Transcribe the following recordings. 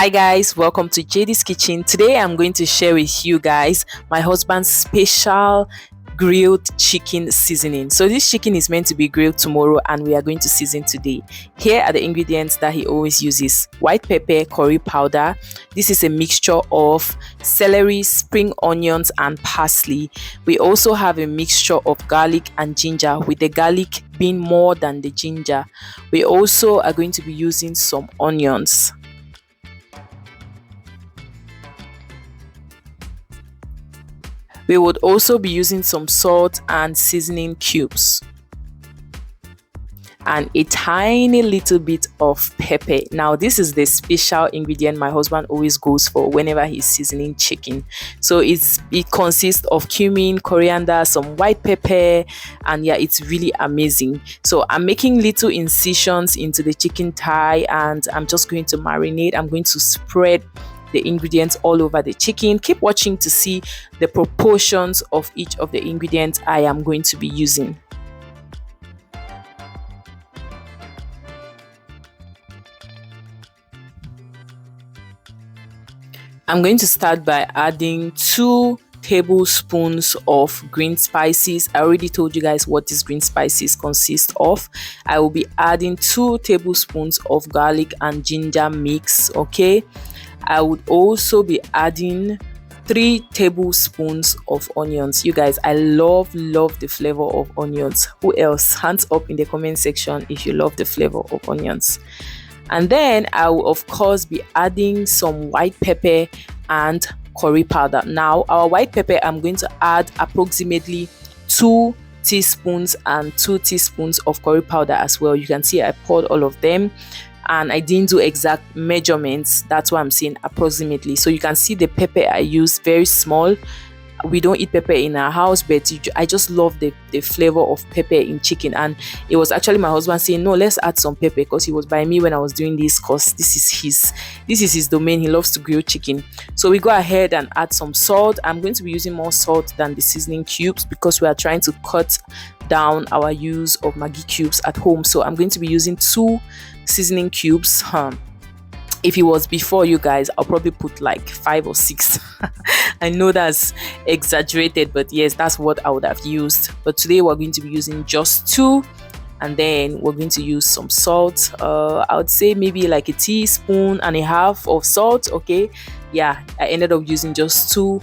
Hi guys, welcome to JD's Kitchen. Today I'm going to share with you guys my husband's special grilled chicken seasoning. So this chicken is meant to be grilled tomorrow and we are going to season today. Here are the ingredients that he always uses: white pepper, curry powder. This is a mixture of celery, spring onions and parsley. We also have a mixture of garlic and ginger, with the garlic being more than the ginger. We also are going to be using some onions. We would also be using some salt and seasoning cubes and a tiny little bit of pepper. Now this is the special ingredient my husband always goes for whenever he's seasoning chicken. So it consists of cumin, coriander, some white pepper, and yeah, it's really amazing. So I'm making little incisions into the chicken thigh and I'm just going to marinate. I'm going to spread the ingredients all over the chicken. Keep watching to see the proportions of each of the ingredients I am going to be using. I'm going to start by adding 2 tablespoons of green spices. I already told you guys what these green spices consist of. I will be adding 2 tablespoons of garlic and ginger mix. Okay, I would also be adding 3 tablespoons of onions. You guys, I love the flavor of onions. Who else? Hands up in the comment section if you love the flavor of onions. And then I will of course be adding some white pepper and curry powder. Now our white pepper, I'm going to add approximately 2 teaspoons and 2 teaspoons of curry powder as well. You can see I poured all of them and I didn't do exact measurements. That's why I'm saying approximately. So you can see the pepper I used, very small. We don't eat pepper in our house, but I just love the flavor of pepper in chicken. And it was actually my husband saying, no, let's add some pepper, because he was by me when I was doing this, because this is his domain. He loves to grill chicken. So we go ahead and add some salt. I'm going to be using more salt than the seasoning cubes because we are trying to cut down our use of Maggi cubes at home. So I'm going to be using 2 seasoning cubes. If it was before, you guys, I'll probably put like 5 or 6. I know that's exaggerated, but yes, that's what I would have used. But today we're going to be using just 2, and then we're going to use some salt. I would say maybe like a teaspoon and a half of salt. Okay, yeah, I ended up using just 2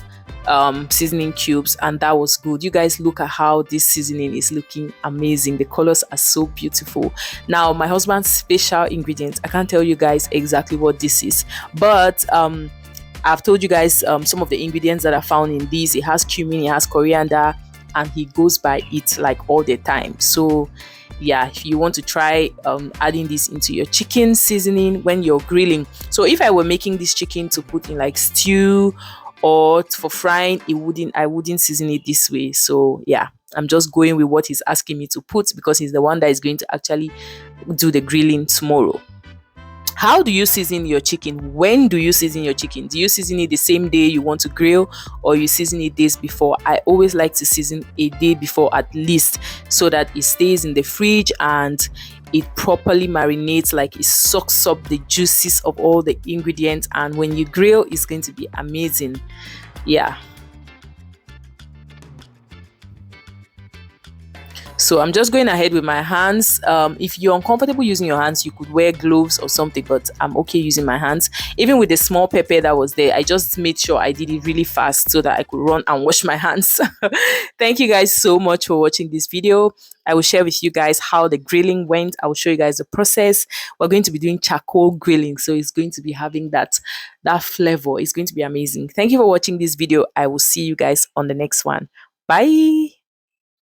seasoning cubes, and that was good. You guys, look at how this seasoning is looking amazing. The colors are so beautiful. Now my husband's special ingredient, I can't tell you guys exactly what this is, but I've told you guys some of the ingredients that are found in this. It has cumin, it has coriander, and he goes by it like all the time. So yeah, if you want to try adding this into your chicken seasoning when you're grilling. So if I were making this chicken to put in like stew or for frying, I wouldn't season it this way. So yeah, I'm just going with what he's asking me to put because he's the one that is going to actually do the grilling tomorrow. How do you season your chicken? When do you season your chicken? Do you season it the same day you want to grill, or you season it days before? I always like to season a day before at least, so that it stays in the fridge and it properly marinates, like it soaks up the juices of all the ingredients, and when you grill it's going to be amazing. Yeah, so I'm just going ahead with my hands. If you're uncomfortable using your hands, you could wear gloves or something, but I'm okay using my hands. Even with the small pepper that was there, I just made sure I did it really fast so that I could run and wash my hands. Thank you guys so much for watching this video. I will share with you guys how the grilling went. I will show you guys the process. We're going to be doing charcoal grilling, so it's going to be having that flavor. It's going to be amazing. Thank you for watching this video. I will see you guys on the next one. Bye.